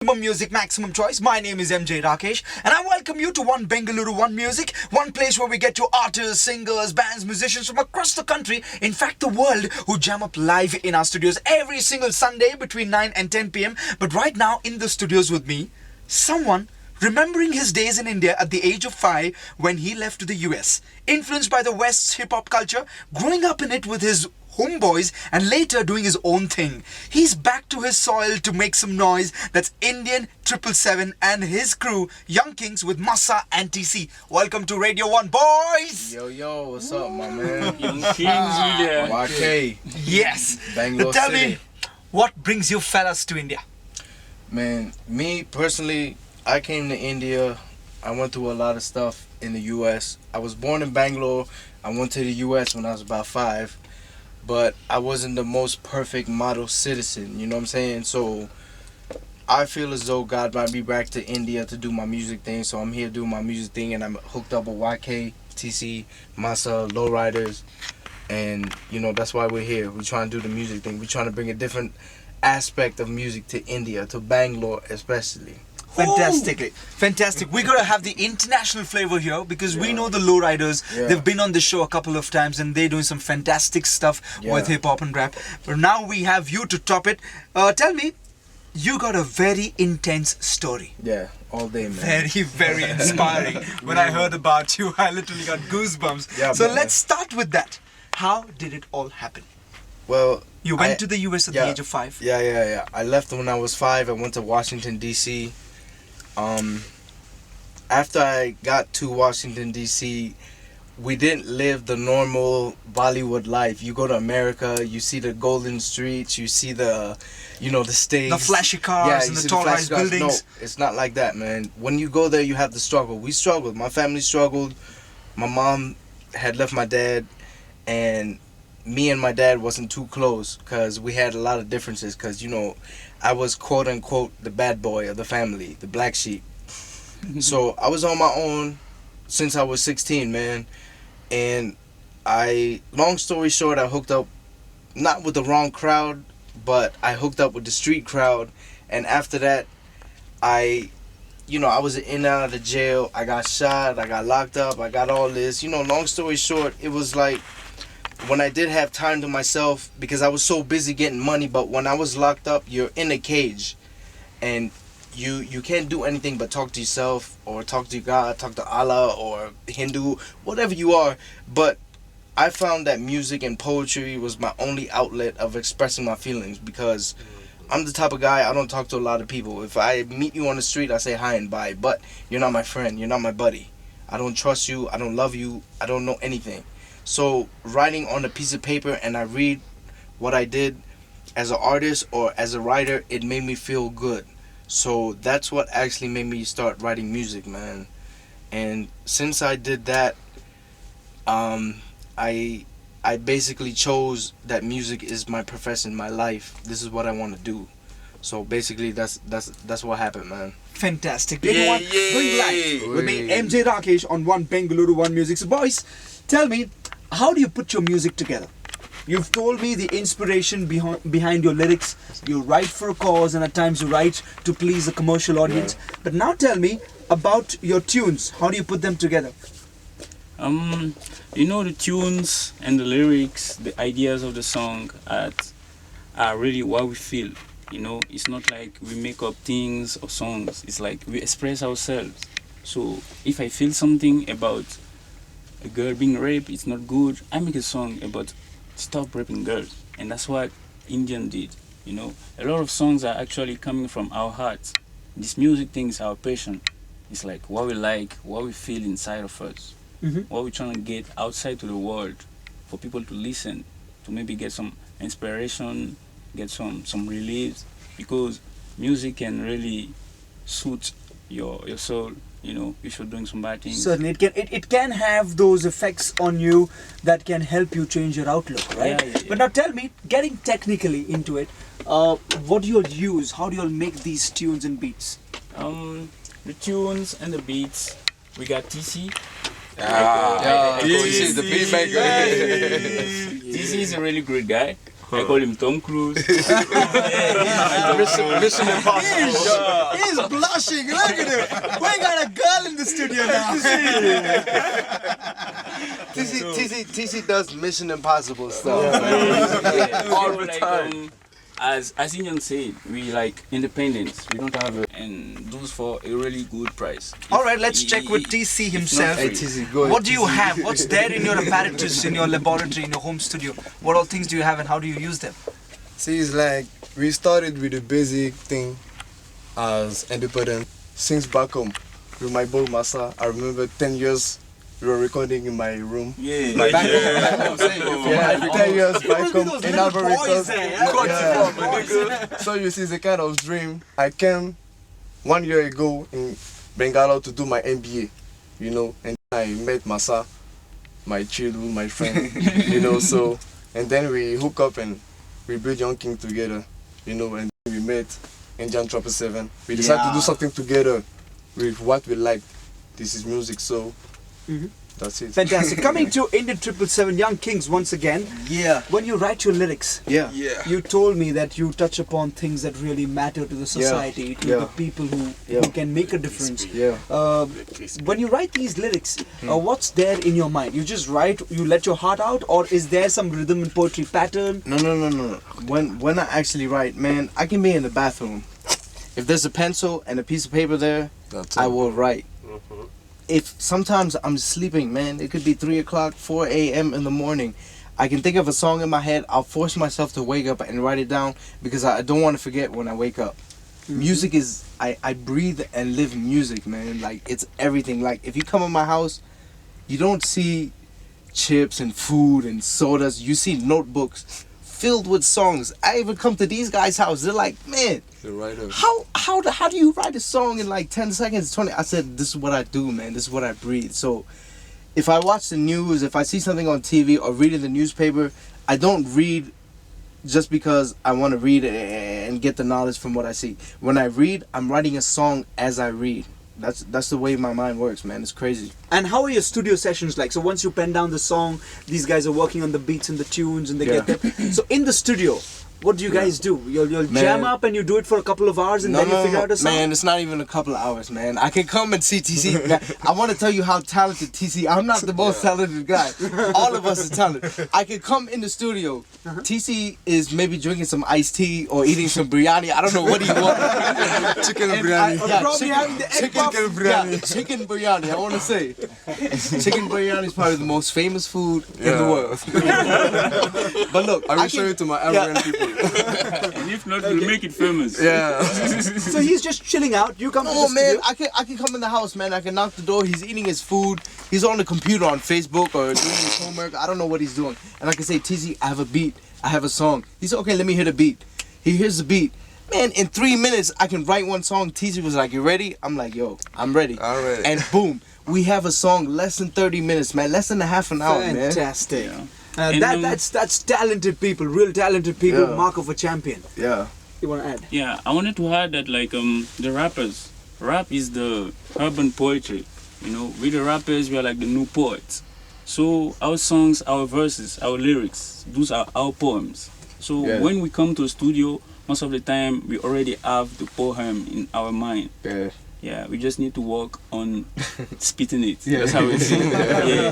Maximum music, maximum choice. My name is MJ Rakesh, and I welcome you to One Bengaluru, One Music, one place where we get to artists, singers, bands, musicians from across the country, in fact the world, who jam up live in our studios every single Sunday between 9 and 10 p.m. But right now in the studios with me, someone remembering his days in India at the age of 5 when he left to the US, influenced by the West's hip-hop culture, growing up in it with his homeboys and later doing his own thing. He's back to his soil to make some noise. That's Indian 777 and his crew, Young Kingz with Massa and TC. Welcome to Radio 1, boys! Yo, what's up, my man? Young Kingz, YK. Yes! Bangalore Tell City. me, what brings you fellas to India? Man, me personally, I came to India. I went through a lot of stuff in the US. I was born in Bangalore. I went to the US when I was about 5. But I wasn't the most perfect model citizen, you know what I'm saying? So I feel as though God brought me back to India to do my music thing. So I'm here doing my music thing, and I'm hooked up with YK, TC, Massa, Lowriders, and you know that's why we're here. We're trying to do the music thing. We're trying to bring a different aspect of music to India, to Bangalore especially. Fantastically. Fantastic. We're going to have the international flavor here because we know the Lowriders. Yeah. They've been on the show a couple of times and they're doing some fantastic stuff with hip-hop and rap. But now we have you to top it. Tell me, you got a very intense story. Yeah, all day, man. Very, very inspiring. When I heard about you, I literally got goosebumps. Yeah, so man. let's start with that. How did it all happen? Well, You went to the US at the age of 5. Yeah. I left when I was 5. I went to Washington, D.C. After I got to Washington, D.C., we didn't live the normal Bollywood life. You go to America, you see the golden streets, you see the, the stage. The flashy cars and the tall-rise buildings. No, it's not like that, man. When you go there, you have the struggle. We struggled. My family struggled. My mom had left my dad, and me and my dad wasn't too close because we had a lot of differences because, I was quote-unquote the bad boy of the family, the black sheep. So I was on my own since I was 16, man. And long story short, I hooked up, not with the wrong crowd, but I hooked up with the street crowd. And after that, I was in and out of the jail. I got shot, I got locked up, I got all this. Long story short, it was like, when I did have time to myself, because I was so busy getting money, but when I was locked up, you're in a cage, and you can't do anything but talk to yourself, or talk to God, talk to Allah, or Hindu, whatever you are. But I found that music and poetry was my only outlet of expressing my feelings, because I'm the type of guy, I don't talk to a lot of people. If I meet you on the street, I say hi and bye, but you're not my friend, you're not my buddy. I don't trust you, I don't love you, I don't know anything. So writing on a piece of paper, and I read what I did as an artist or as a writer, it made me feel good. So that's what actually made me start writing music, man. And since I did that, I basically chose that music is my profession, my life. This is what I want to do. So basically, that's what happened, man. Fantastic. Everyone, going live with me, MJ Rakesh, on One Bengaluru, One Music. So boys, tell me, how do you put your music together? You've told me the inspiration behind your lyrics. You write for a cause, and at times you write to please a commercial audience. Yeah. But now tell me about your tunes. How do you put them together? The tunes and the lyrics, the ideas of the song are really what we feel. It's not like we make up things or songs. It's like we express ourselves. So if I feel something about a girl being raped, it's not good, I make a song about stop raping girls. And that's what Indian did. A lot of songs are actually coming from our hearts. This music thing is our passion. It's like what we like, what we feel inside of us, what we're trying to get outside to the world for people to listen, to maybe get some inspiration, get some relief, because music can really suit your soul. If you're doing some bad things. Certainly, it can have those effects on you that can help you change your outlook, right? Yeah. But now tell me, getting technically into it, what do you all use? How do you all make these tunes and beats? The tunes and the beats, we got TC. TC, the beat maker. TC is a really great guy. I call him Tom Cruise. Mission Impossible. He's blushing. Look at him. We got a girl in the studio now. TC does Mission Impossible stuff. All the time. As Indian said, we like independence. We don't have and those for a really good price. All right, let's check with TC himself. Hey, TC, go ahead. What do you have? What's there in your apparatus, in your laboratory, in your home studio? What all things do you have and how do you use them? See, it's like we started with the basic thing as independent. Since back home with my boy Massa, I remember 10 years we were recording in my room. Yeah. Back home, 10 years back home in Ivory Coast. So you see, it's a kind of dream. I came 1 year ago in Bangalore to do my MBA, you know, and I met Massa, my childhood, my friend, you know, so, and then we hook up and we build Young King together, you know, and we met Indian 777. We decided to do something together with what we like. This is music, so that's it. Fantastic. Coming to Indian 777 Young Kingz once again. Yeah. When you write your lyrics, you told me that you touch upon things that really matter to the society, to the people who can make a difference. When you write these lyrics, what's there in your mind? You just write, you let your heart out, or is there some rhythm and poetry pattern? No. When I actually write, man, I can be in the bathroom. If there's a pencil and a piece of paper there, I will write. If sometimes I'm sleeping, man, it could be 3 o'clock, 4 a.m. in the morning. I can think of a song in my head. I'll force myself to wake up and write it down because I don't want to forget when I wake up. Music is, I breathe and live music, man. Like, it's everything. Like, if you come in my house, you don't see chips and food and sodas. You see notebooks filled with songs. I even come to these guys' house. They're like, man, how do you write a song in like 10 seconds, 20? I said, this is what I do, man. This is what I breathe. So if I watch the news, if I see something on TV or read in the newspaper, I don't read just because I want to read and get the knowledge from what I see. When I read, I'm writing a song as I read. That's the way my mind works, man. It's crazy. And how are your studio sessions like? So once you pen down the song, these guys are working on the beats and the tunes and they get them. So in the studio, what do you guys do? You'll jam up and you do it for a couple of hours and then you figure out a song? Man, it's not even a couple of hours, man. I can come and see TC. I want to tell you how talented TC. I'm not the most talented guy. All of us are talented. I can come in the studio. TC is maybe drinking some iced tea or eating some biryani. I don't know what he wants. Chicken biryani. Chicken biryani. I want to say. Chicken biryani is probably the most famous food in the world. But look, I will show it to my African people. And if not, we'll make it famous. Yeah. So he's just chilling out. You come to the man, studio. I can come in the house, man. I can knock the door. He's eating his food. He's on the computer on Facebook or doing his homework. I don't know what he's doing. And I can say, TZ, I have a beat. I have a song. He said, okay, let me hear the beat. He hears the beat. Man, in 3 minutes, I can write one song. TZ was like, you ready? I'm like, yo, I'm ready. All right. And boom, we have a song less than 30 minutes, man. Less than a half an hour, man. Fantastic. Yeah. That's talented people, real talented people, mark of a champion. Yeah. You want to add? Yeah, I wanted to add that like the rappers, rap is the urban poetry. You know, we the rappers, we are like the new poets. So our songs, our verses, our lyrics, those are our poems. So when we come to the studio, most of the time we already have the poem in our mind. Yeah, we just need to work on spitting it. That's how it's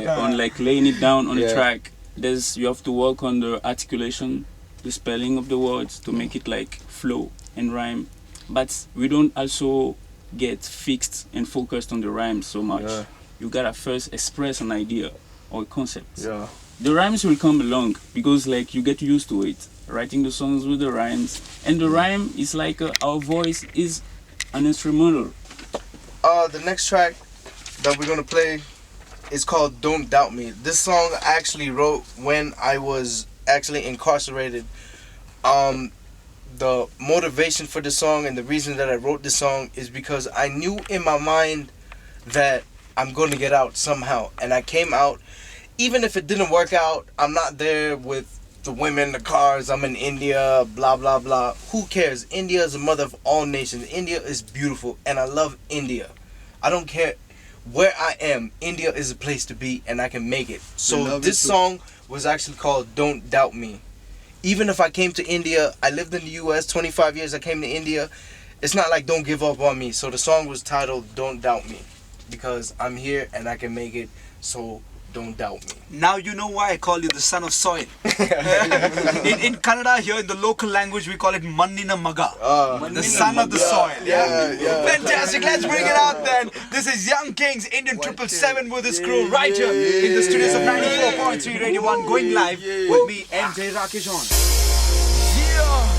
on like laying it down on the track. You have to work on the articulation, the spelling of the words to make it like flow and rhyme. But we don't also get fixed and focused on the rhymes so much. You gotta first express an idea or a concept. The rhymes will come along because like you get used to it, writing the songs with the rhymes. And the rhyme is like our voice is an instrumental. The next track that we're gonna play is called Don't Doubt Me. This song I actually wrote when I was actually incarcerated. The motivation for the song and the reason that I wrote this song is because I knew in my mind that I'm going to get out somehow. And I came out. Even if it didn't work out, I'm not there with the women, the cars, I'm in India, blah, blah, blah. Who cares? India is the mother of all nations. India is beautiful and I love India. I don't care where I am, India is a place to be and I can make it. So this song was actually called Don't Doubt Me. even if I came to India, I lived in the US 25 years, I came to India, it's not like don't give up on me. So the song was titled Don't Doubt Me, because I'm here and I can make it, so don't doubt me. Now you know why I call you the son of soil. in Kannada, here in the local language, we call it Mannina Maga. The son of the soil. Yeah. Fantastic. Let's bring it out then. This is Young Kingz, Indian 777 with his crew right here in the studios of 94.3 Radio 1, going live with me, MJ Rakesh on. Yeah.